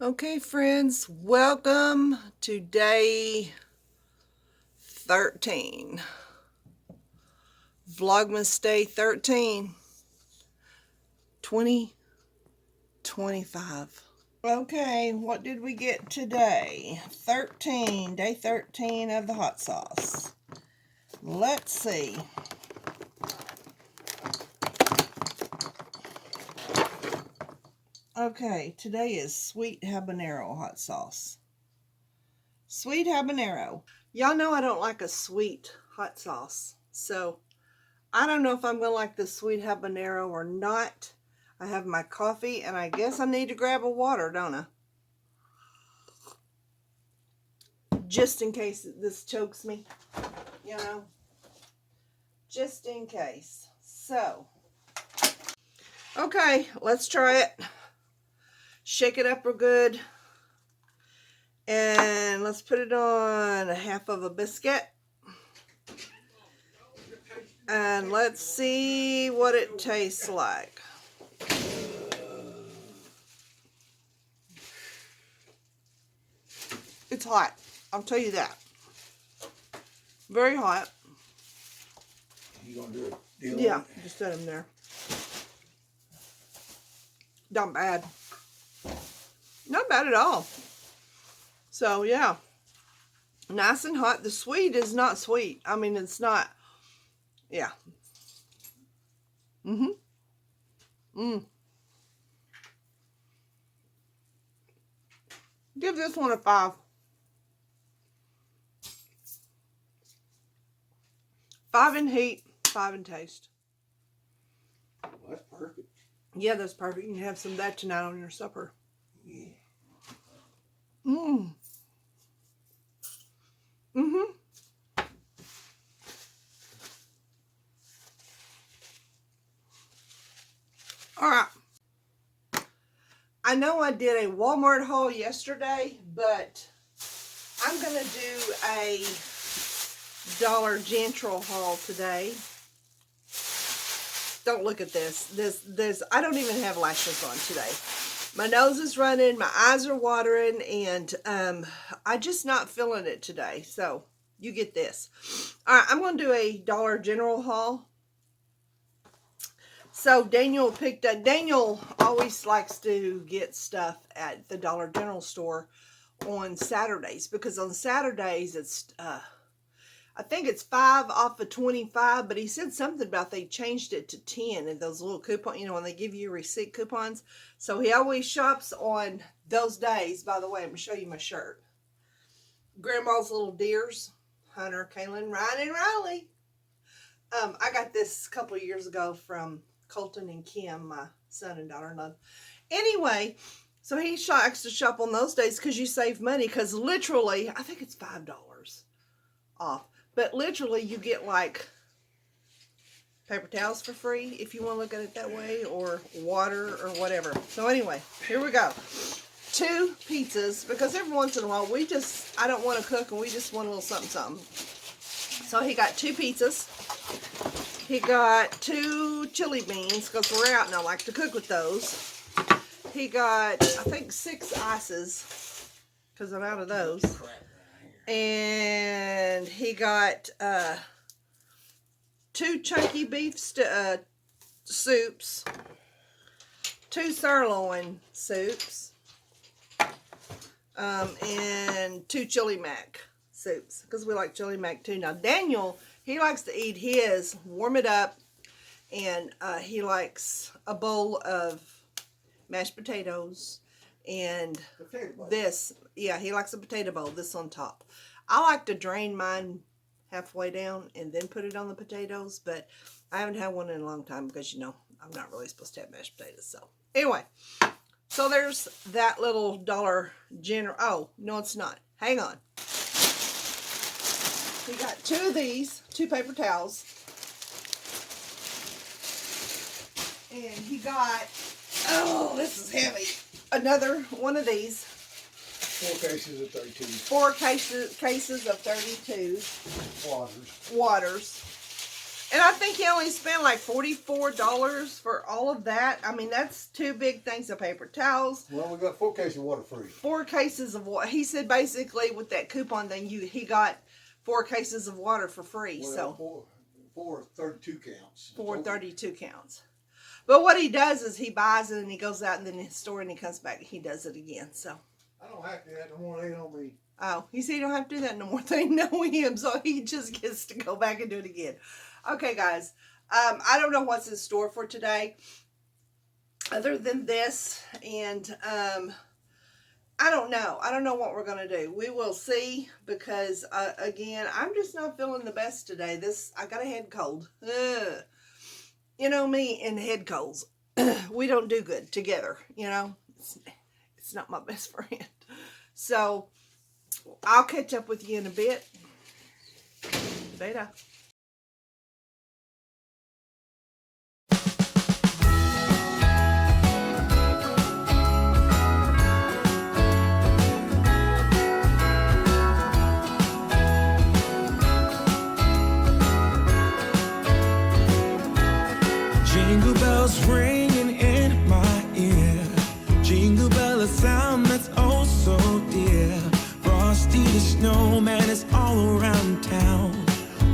Okay, friends, welcome to day 13. Vlogmas day 13, 2025. Okay, what did we get today? Day 13 of the hot sauce. Let's see. Okay, today is sweet habanero hot sauce. Sweet habanero. Y'all know I don't like a sweet hot sauce, so I don't know if I'm going to like the sweet habanero or not. I have my coffee, and I guess I need to grab a water, don't I? Just in case this chokes me, you know. Just in case. So, okay, let's try it. Shake it up real good. And let's put it on a half of a biscuit. And let's see what it tastes like. It's hot. I'll tell you that. Very hot. You gonna do it? Yeah, just set them there. Not bad. Not bad at all. So, yeah. Nice and hot. The sweet is not sweet. I mean, it's not. Yeah. Give this one a 5. 5 in heat, 5 in taste. Well, that's perfect. Yeah, that's perfect. You can have some of that tonight on your supper. Yeah. All right. I know I did a Walmart haul yesterday, but I'm going to do a Dollar General haul today. Don't look at this. I don't even have lashes on today. My nose is running, my eyes are watering, and I'm just not feeling it today. So you get this. All right, I'm going to do a Dollar General haul. So Daniel always likes to get stuff at the Dollar General store on Saturdays, because on Saturdays it's I think it's 5 off of 25, but he said something about they changed it to 10 and those little coupons, you know, when they give you receipt coupons. So he always shops on those days. By the way, I'm going to show you my shirt. Grandma's Little Deers, Hunter, Kaylin, Ryan, and Riley. I got this a couple of years ago from Colton and Kim, my son and daughter-in-law. Anyway, so he likes to shop on those days because you save money, because literally, I think it's $5 off. But literally, you get like paper towels for free, if you want to look at it that way, or water or whatever. So anyway, here we go. 2 pizzas, because every once in a while, I don't want to cook, and we just want a little something, something. So he got 2 pizzas. He got 2 chili beans, because we're out and I like to cook with those. He got, I think, 6 ices, because I'm out of those. And he got 2 chunky beef soups, 2 sirloin soups, and 2 chili mac soups, because we like chili mac too. Now Daniel, he likes to eat his, warm it up, and he likes a bowl of mashed potatoes and this. Yeah, he likes a potato bowl, this on top. I like to drain mine halfway down and then put it on the potatoes, but I haven't had one in a long time because, you know, I'm not really supposed to have mashed potatoes. So anyway, so there's that little Dollar General. Oh, no, it's not. Hang on. He got 2 of these, 2 paper towels. And he got, oh, this is heavy, another one of these. 4 cases of 32. 4 cases of 32 Waters. And I think he only spent like $44 for all of that. I mean, that's 2 big things of paper towels. Well, we got 4 cases of water free. 4 cases of water. He said basically with that coupon thing, he got 4 cases of water for free. Well, So 4 32 counts. 4 32 counts. But what he does is he buys it and he goes out and then his store and he comes back and he does it again. So I don't have to do that no more. They ain't on me. oh, he said you don't have to do that no more. They know him, so he just gets to go back and do it again. Okay, guys. I don't know what's in store for today other than this. And I don't know. I don't know what we're going to do. We will see because, again, I'm just not feeling the best today. I got a head cold. Ugh. You know me and head colds. We don't do good together, you know. It's not my best friend. So, I'll catch up with you in a bit. Beta. Jingle bells ringing in my ear. Jingle bell, a sound that's oh so dear. Frosty the snowman is all around town.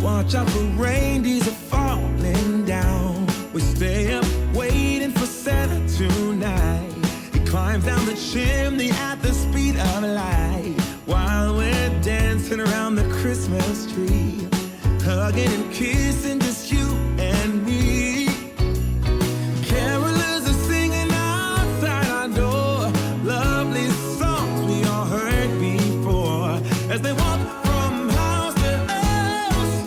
Watch out for reindeers are falling down. We stay up waiting for Santa tonight. He climbs down the chimney at the speed of light. While we're dancing around the Christmas tree, hugging and kissing just you and me. Carolers are singing outside our door, lovely songs we all heard before, as they walk from house to house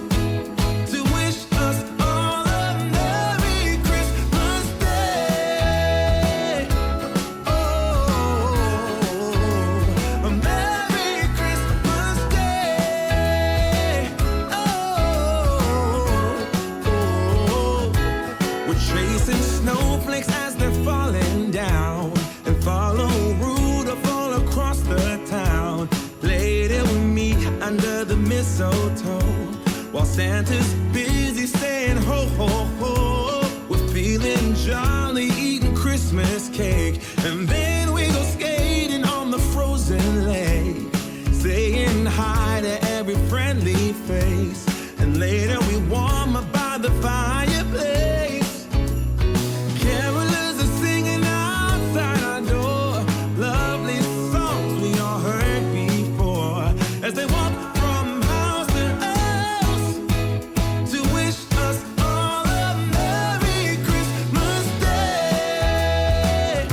to wish us all a Merry Christmas Day. Oh, a Merry Christmas Day. Oh, we're chasing snowflakes as they're falling down, and follow Rudolph all across the town. Later we meet under the mistletoe, while Santa's busy saying ho ho ho. We're feeling jolly, eating Christmas cake, and then we go skating on the frozen lake, saying hi to every friendly face, and later we warm up by the fireplace. Carolers are singing outside our door, lovely songs we all heard before, as they walk from house to house to wish us all a Merry Christmas Day.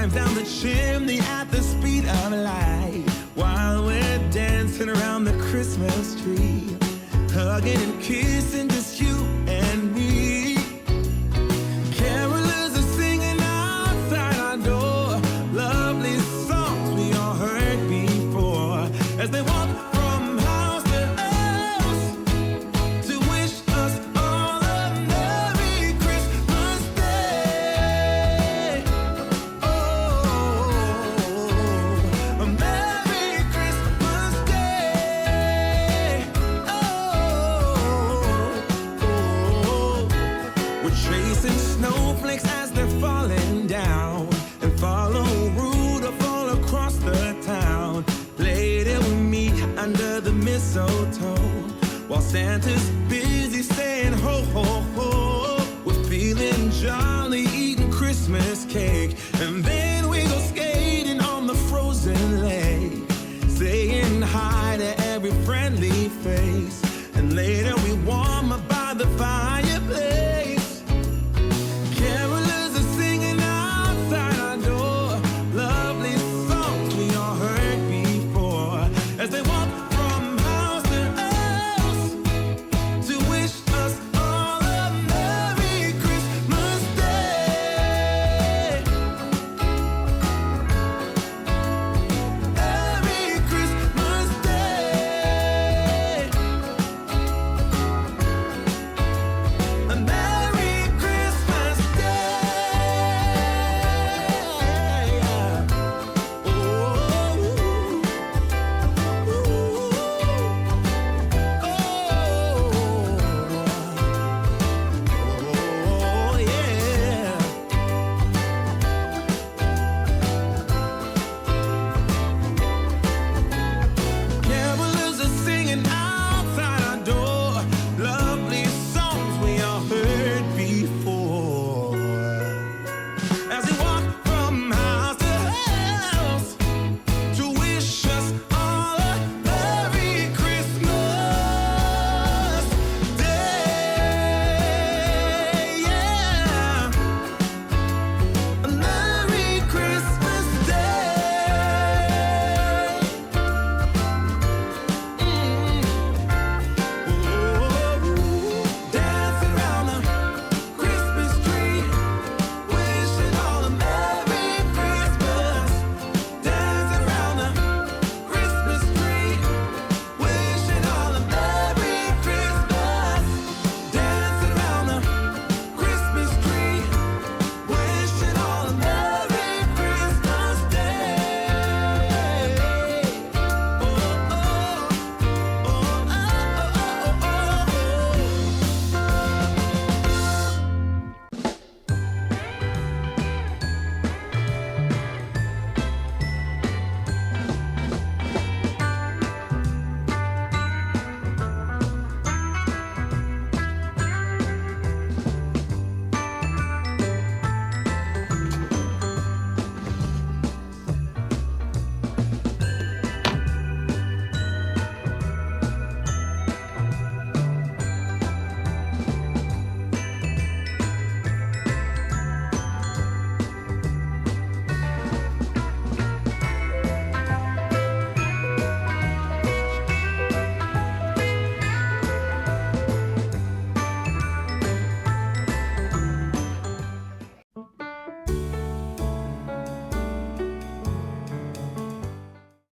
climbs down the chimney at the speed of light, while we're dancing around the Christmas tree, hugging and kissing, just you